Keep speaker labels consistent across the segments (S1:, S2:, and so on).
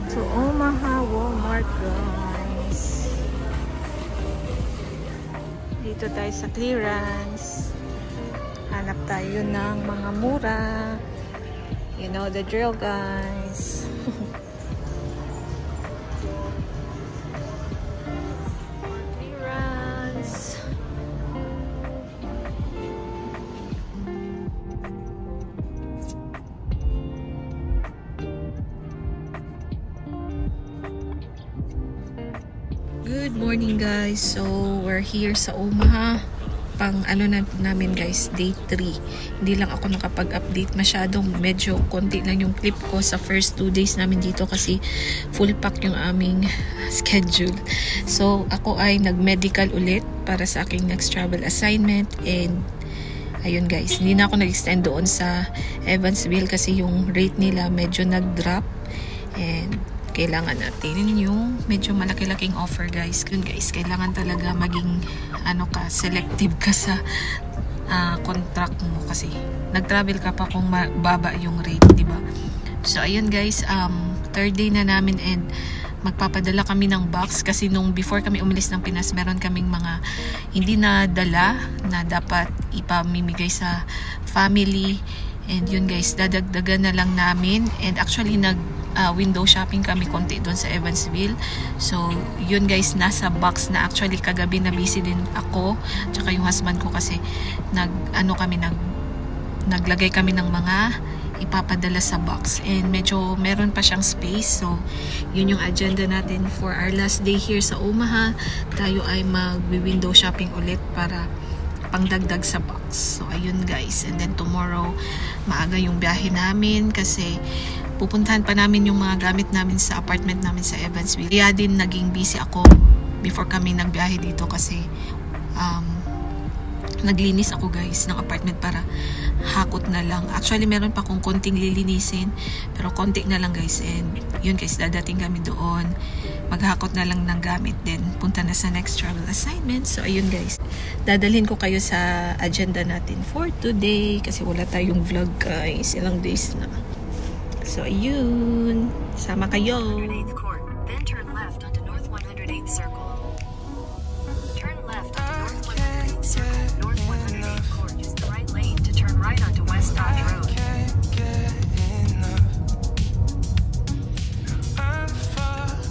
S1: to Omaha Walmart, guys. Dito tayo sa clearance. Hanap tayo ng mga mura. You know the drill, guys. Clearance. Good morning, guys. So we're here sa Omaha. Pang ano na namin, guys, day 3. Hindi lang ako nakapag-update masyadong, medyo konti lang yung clip ko sa first 2 days namin dito kasi full pack yung aming schedule. So ako ay nag-medical ulit para sa aking next travel assignment, and ayun, guys, hindi na ako nag-extend doon sa Evansville kasi yung rate nila medyo nag-drop, and kailangan natin yung medyo malaki-laking offer, guys. Yun, guys, kailangan talaga maging selective ka sa contract mo kasi nag-travel ka pa kung baba yung rate, di ba? So ayun, guys, third day na namin, and magpapadala kami ng box kasi nung before kami umalis ng Pinas, meron kaming mga hindi na dala na dapat ipamimigay sa family, and yun, guys, dadagdagan na lang namin. And actually window shopping kami konti doon sa Evansville. So yun, guys, nasa box na. Actually kagabi na busy din ako tsaka yung husband ko kasi naglagay kami ng mga ipapadala sa box, and medyo meron pa siyang space. So yun yung agenda natin for our last day here sa Omaha. Tayo ay mag-window shopping ulit para pangdagdag sa box. So ayun, guys, and then tomorrow maaga yung biyahe namin kasi pupuntahan pa namin yung mga gamit namin sa apartment namin sa Evansville. Kaya din naging busy ako before kami nagbiyahe dito kasi naglinis ako, guys, ng apartment para hakot na lang. Actually meron pa akong konting lilinisin pero konti na lang, guys, and yun, guys, dadating kami doon, maghakot na lang ng gamit, then punta na sa next travel assignment. So ayun, guys, dadalhin ko kayo sa agenda natin for today kasi wala tayong vlog, guys, ilang days na. So ayun, sama kayo.
S2: 108th Court, then turn left onto North 108th Circle. Turn left onto North 108th Circle. North 108th Court is the right lane to turn right onto West Dodge Road. Turn right,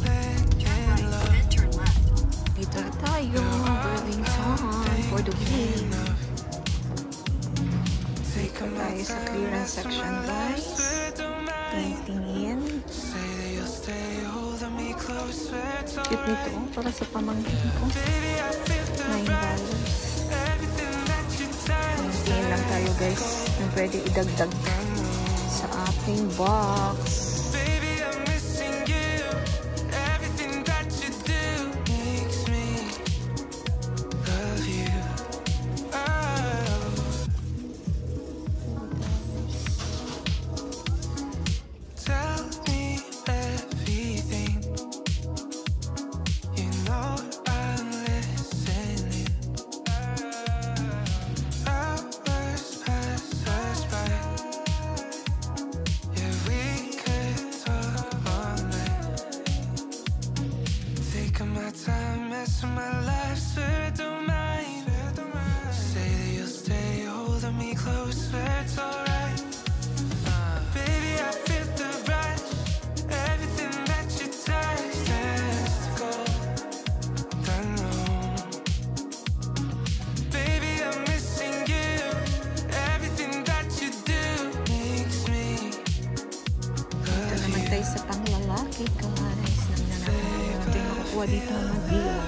S2: then turn left.
S1: Dito na tayo, Burlington for the week. Dito tayo sa clearance section, guys. Tingin. Cute nito, para sa pamangkin ko. $9. Tingin lang tayo, guys, na pwede idagdag sa ating box. Sa panglalaki, guys, natin makukuha dito ng deal.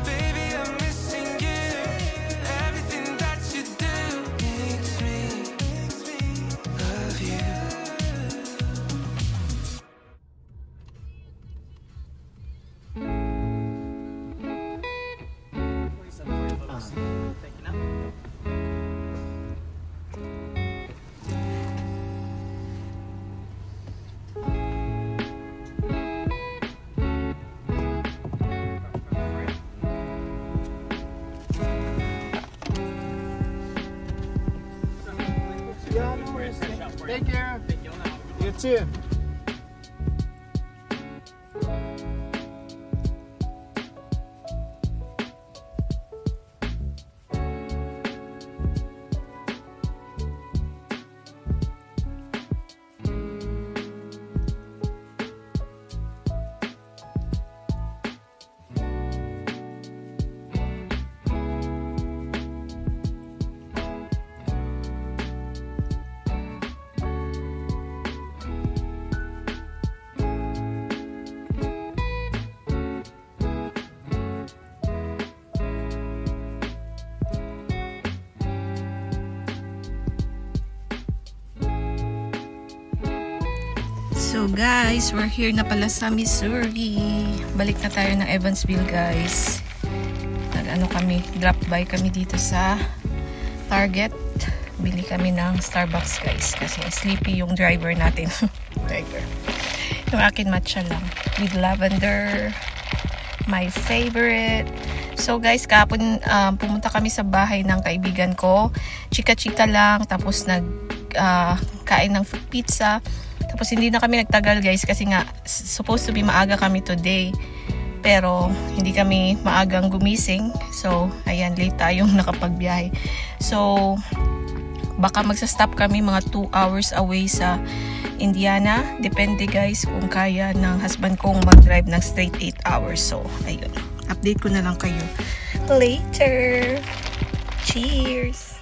S3: Baby, I'm missing you. Everything that you do Taking up.
S4: Take care. You too.
S1: So guys, we're here na pala sa Missouri. Balik na tayo ng Evansville guys. Nag-ano kami, drop by kami dito sa Target. Bili kami ng Starbucks guys kasi sleepy yung driver natin. Driver. Yung akin matcha lang with lavender. My favorite. So guys, kahapon pumunta kami sa bahay ng kaibigan ko. Chika-chika lang, tapos kain ng pizza. Tapos hindi na kami nagtagal guys kasi nga supposed to be maaga kami today. Pero hindi kami maagang gumising. So ayan, late tayong nakapagbiyahe. So baka magsa-stop kami mga 2 hours away sa Indiana. Depende guys kung kaya ng husband kong mag-drive ng straight 8 hours. So ayun, update ko na lang kayo later. Cheers!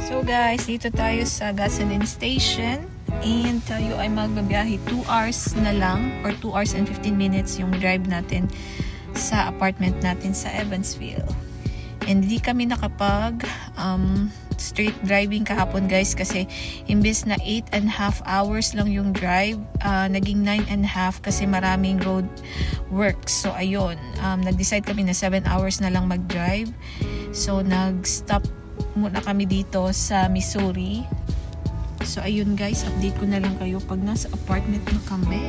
S1: So guys, dito tayo sa gasoline station and tayo ay magbabiyahe 2 hours na lang or 2 hours and 15 minutes yung drive natin sa apartment natin sa Evansville. And hindi kami nakapag straight driving kahapon guys kasi imbes na 8.5 hours lang yung drive, naging 9.5 kasi maraming road works. So ayun, nag-decide kami na 7 hours na lang mag-drive. So nag-stop muna kami dito sa Missouri. So ayun guys, update ko na lang kayo pag nasa apartment na kami.